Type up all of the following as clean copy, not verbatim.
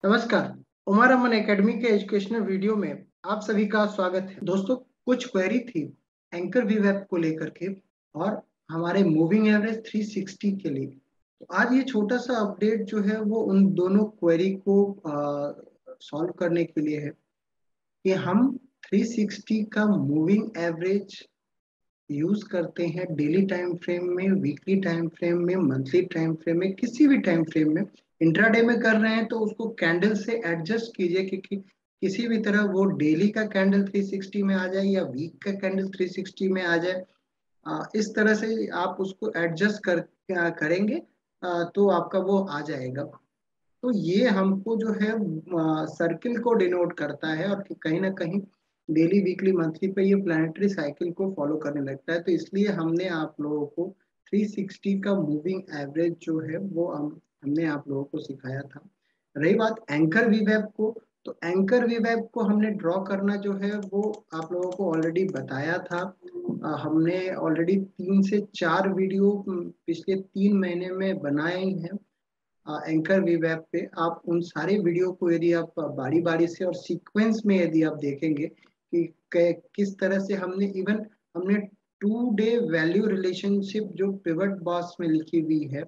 नमस्कार। उमर अमन एकेडमी के educational video में आप सभी का स्वागत है। दोस्तों, कुछ क्वेरी थी एंकर वी वेब को लेकर के और हमारे मूविंग एवरेज 360 के लिए। तो आज ये छोटा सा अपडेट जो है वो उन दोनों क्वेरी को सॉल्व करने के लिए है कि हम 360 का मूविंग एवरेज यूज करते हैं डेली टाइम फ्रेम में, वीकली टाइम फ्रेम में, मंथली टाइम फ्रेम में, किसी भी टाइम फ्रेम में। इंट्राडे में कर रहे हैं तो उसको कैंडल से एडजस्ट कीजिए कि किसी भी तरह वो डेली का कैंडल 360 में आ जाए या वीक का कैंडल 360 में आ जाए। इस तरह से आप उसको एडजस्ट करेंगे तो आपका वो आ जाएगा। तो ये हमको जो है सर्किल को डिनोट करता है और कहीं ना कहीं डेली वीकली मंथली पे ये प्लानिटरी साइकिल को फॉलो करने लगता है। तो इसलिए हमने आप लोगों को 360 का मूविंग एवरेज जो है वो हमने आप लोगों को सिखाया था। रही बात एंकर वी वेब को, तो एंकर वी वेब को हमने ड्रॉ करना जो है वो आप लोगों को ऑलरेडी बताया था। हमने ऑलरेडी 3 से 4 वीडियो पिछले 3 महीने में बनाए हैं एंकर वी वेब पे। आप उन सारे वीडियो को यदि आप बारी बारी से और सीक्वेंस में यदि आप देखेंगे कि किस तरह से हमने 2 डे वैल्यू रिलेशनशिप जो पिवट बॉक्स में लिखी हुई है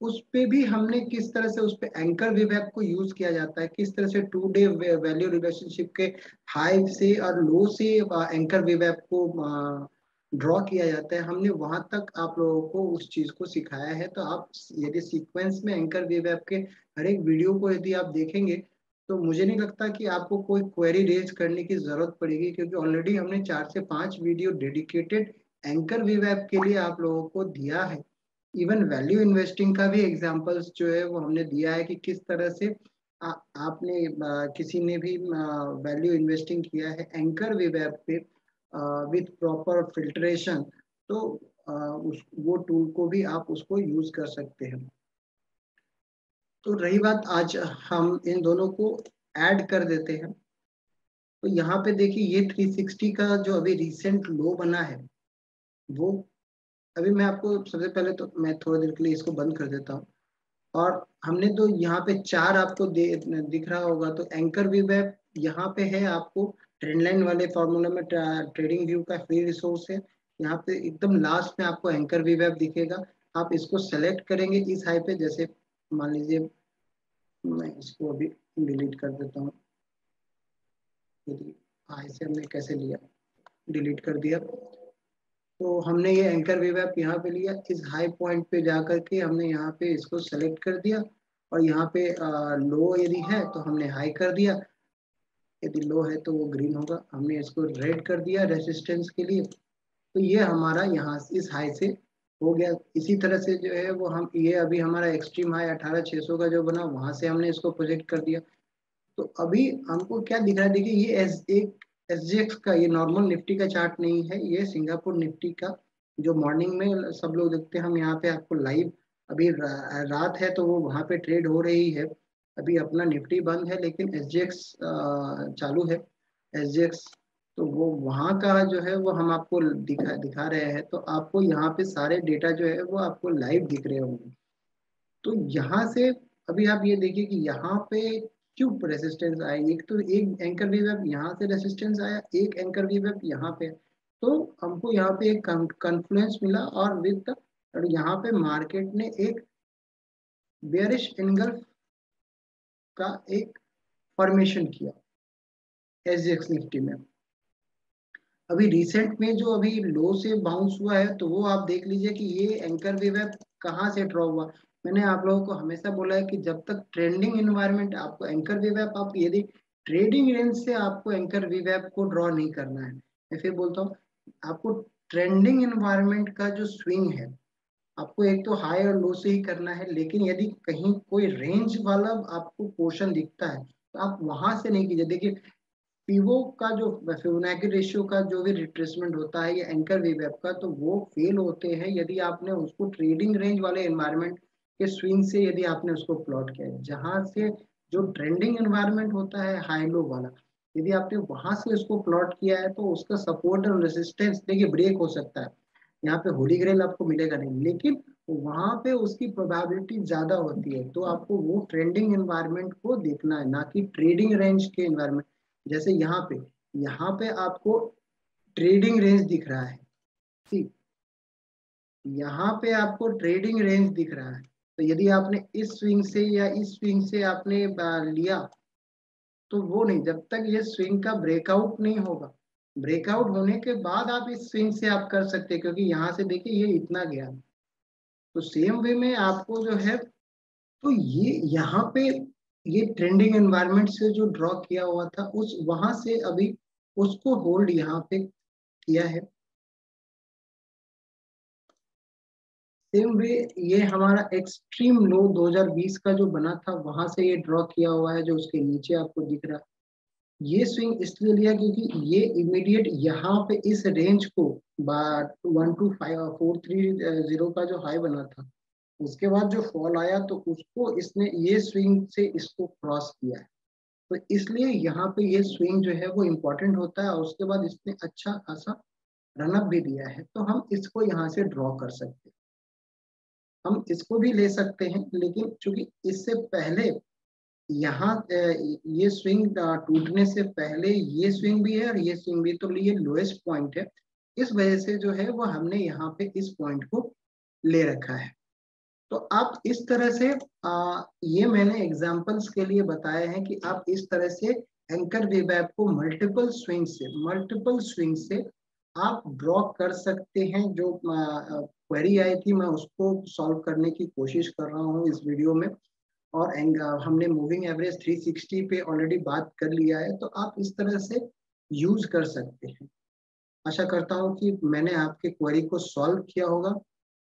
उस पे भी हमने किस तरह से उस पे एंकर वी वेब को यूज किया जाता है, किस तरह से 2 डे वैल्यू रिलेशनशिप के हाई से और लो से एंकर वी वेब को ड्रॉ किया जाता है। हमने वहां तक आप लोगों को उस चीज को सिखाया है। तो आप यदि सीक्वेंस में एंकर वी वेब के हर एक वीडियो को यदि आप देखेंगे तो मुझे नहीं लगता कि आपको कोई क्वेरी रेज करने की जरूरत पड़ेगी, क्योंकि ऑलरेडी हमने 4 से 5 वीडियो डेडिकेटेड एंकर वी वेब के लिए आप लोगों को दिया है। इवन वैल्यू इन्वेस्टिंग का भी एग्जांपल्स जो है वो हमने दिया है कि किस तरह से आपने किसी ने भी वैल्यू इन्वेस्टिंग किया है एंकर वे वेब पे विथ प्रॉपर फिल्ट्रेशन। तो वो टूल को भी आप उसको यूज कर सकते हैं। तो रही बात, आज हम इन दोनों को ऐड कर देते हैं। तो यहाँ पे देखिए ये 360 का जो अभी रिसेंट लो बना है वो अभी मैं आपको सबसे पहले तो मैं थोड़ी देर के लिए इसको बंद कर देता हूँ। और हमने तो यहाँ पे 4 आपको दिख रहा होगा। तो एंकर व्यू वेब यहाँ पे है, आपको ट्रेंड लाइन वाले फॉर्मूला में ट्रेडिंग व्यू का फ्री रिसोर्स है। यहाँ पे एकदम लास्ट में आपको एंकर व्यू वेब दिखेगा। आप इसको सेलेक्ट करेंगे इस हाई पे, जैसे मान लीजिए मैं इसको अभी डिलीट कर देता हूँ। यदि हाई से हमने कैसे लिया, डिलीट कर दिया। तो हमने ये एंकर वेव ऐप यहाँ पे लिया, इस हाई पॉइंट पे जाकर के हमने यहाँ पे इसको सेलेक्ट कर दिया और यहाँ पे लो यदि है तो हमने हाई कर दिया, यदि लो है तो वो ग्रीन होगा। हमने इसको रेड कर दिया रेसिस्टेंस के लिए। तो ये हमारा यहाँ इस हाई से हो गया। इसी तरह से जो है वो हम ये अभी हमारा एक्सट्रीम हाई 18,600 का जो बना वहां से हमने इसको प्रोजेक्ट कर दिया। तो अभी हमको क्या दिख रहा है, देखिए ये एक एसजीएक्स का, ये नॉर्मल निफ्टी का चार्ट नहीं है, ये सिंगापुर निफ्टी का जो मॉर्निंग में सब लोग देखते हैं। हम यहाँ पे आपको लाइव अभी रात है तो वो वहाँ पे ट्रेड हो रही है। अभी अपना निफ्टी बंद है लेकिन एसजीएक्स चालू है, एसजीएक्स। तो वो वहाँ का जो है वो हम आपको दिखा दिखा रहे हैं। तो आपको यहाँ पे सारे डेटा जो है वो आपको लाइव दिख रहे होंगे। तो यहाँ से अभी आप ये देखिए कि यहाँ पे क्यों रेसिस्टेंस आया। एक तो एक एंकर वी वेब यहाँ से रेसिस्टेंस आया, एक एंकर वी वेब यहाँ पे। तो हमको यहाँ पे एक कन्फ्लुएंस मिला और विद और यहाँ पे मार्केट ने एक बेयरिश एंगल का एक फॉर्मेशन किया एसजीएक्स निफ्टी में। अभी रिसेंट में जो अभी लो से बाउंस हुआ है तो वो आप देख लीजिए कि ये एंकर वे वेब कहाँ से ड्रॉ हुआ। मैंने आप लोगों को हमेशा बोला है कि जब तक ट्रेंडिंग इन्वायरमेंट, आपको एंकर वे वेब, आप यदि ट्रेडिंग रेंज से आपको एंकर वे वेब को ड्रॉ नहीं करना है। मैं फिर बोलता हूँ, आपको ट्रेंडिंग इन्वायरमेंट का जो स्विंग है आपको एक तो हाई और लो से ही करना है। लेकिन यदि कहीं कोई रेंज वाला आपको पोर्शन दिखता है तो आप वहां से नहीं कीजिए। देखिए पीवो का जो फिबोनाची रेशियो का जो भी रिट्रेसमेंट होता है या एंकर वी वेब का, तो वो फेल होते हैं यदि आपने उसको ट्रेडिंग रेंज वाले एनवायरनमेंट के स्विंग से यदि आपने उसको प्लॉट किया है। जहां से जो ट्रेंडिंग एनवायरनमेंट होता है हाई लो वाला, यदि आपने वहां से उसको प्लॉट किया है तो उसका सपोर्ट और रेजिस्टेंस देखिए ब्रेक हो सकता है। यहाँ पे होली ग्रेल आपको मिलेगा नहीं, लेकिन तो वहां पे उसकी प्रोबेबिलिटी ज्यादा होती है। तो आपको वो ट्रेंडिंग एनवायरनमेंट को देखना है, ना कि ट्रेडिंग रेंज के एनवायरनमेंट। जैसे यहाँ पे आपको ट्रेडिंग रेंज दिख रहा है, ठीक, यहाँ पे आपको ट्रेडिंग रेंज दिख रहा है। तो यदि आपने इस स्विंग से या इस स्विंग से आपने लिया, तो वो नहीं, जब तक ये स्विंग का ब्रेकआउट नहीं होगा। ब्रेकआउट होने के बाद आप इस स्विंग से आप कर सकते हैं, क्योंकि यहाँ से देखिए ये इतना गया। तो सेम वे में आपको जो है, तो ये यहाँ पे ये ट्रेंडिंग एनवायरनमेंट से जो ड्रॉ किया हुआ था, उस वहां से अभी उसको होल्ड यहाँ पे किया है। सेम वे ये हमारा एक्सट्रीम लो 2020 का जो बना था, वहां से ये ड्रॉ किया हुआ है, जो उसके नीचे आपको दिख रहा है। ये स्विंग इसलिए लिया क्योंकि ये इमीडिएट यहाँ पे इस रेंज को 12543 का जो हाई बना था, उसके बाद जो फॉल आया, तो उसको इसने ये स्विंग से इसको क्रॉस किया है। तो इसलिए यहाँ पे ये स्विंग जो है वो इम्पोर्टेंट होता है, और उसके बाद इसने अच्छा खासा रनअप भी दिया है। तो हम इसको यहाँ से ड्रॉ कर सकते हैं, हम इसको भी ले सकते हैं, लेकिन चूंकि इससे पहले यहाँ ये स्विंग टूटने से पहले ये स्विंग भी है और ये स्विंग भी, तो ये लोएस्ट पॉइंट है। इस वजह से जो है वो हमने यहाँ पे इस पॉइंट को ले रखा है। तो आप इस तरह से ये मैंने एग्जांपल्स के लिए बताए हैं कि आप इस तरह से एंकर वेव को मल्टीपल स्विंग से आप ड्रॉ कर सकते हैं। जो क्वेरी आई थी, मैं उसको सॉल्व करने की कोशिश कर रहा हूँ इस वीडियो में। और हमने मूविंग एवरेज 360 पे ऑलरेडी बात कर लिया है, तो आप इस तरह से यूज कर सकते हैं। आशा करता हूँ कि मैंने आपके क्वेरी को सॉल्व किया होगा।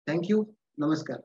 थैंक यू, नमस्कार।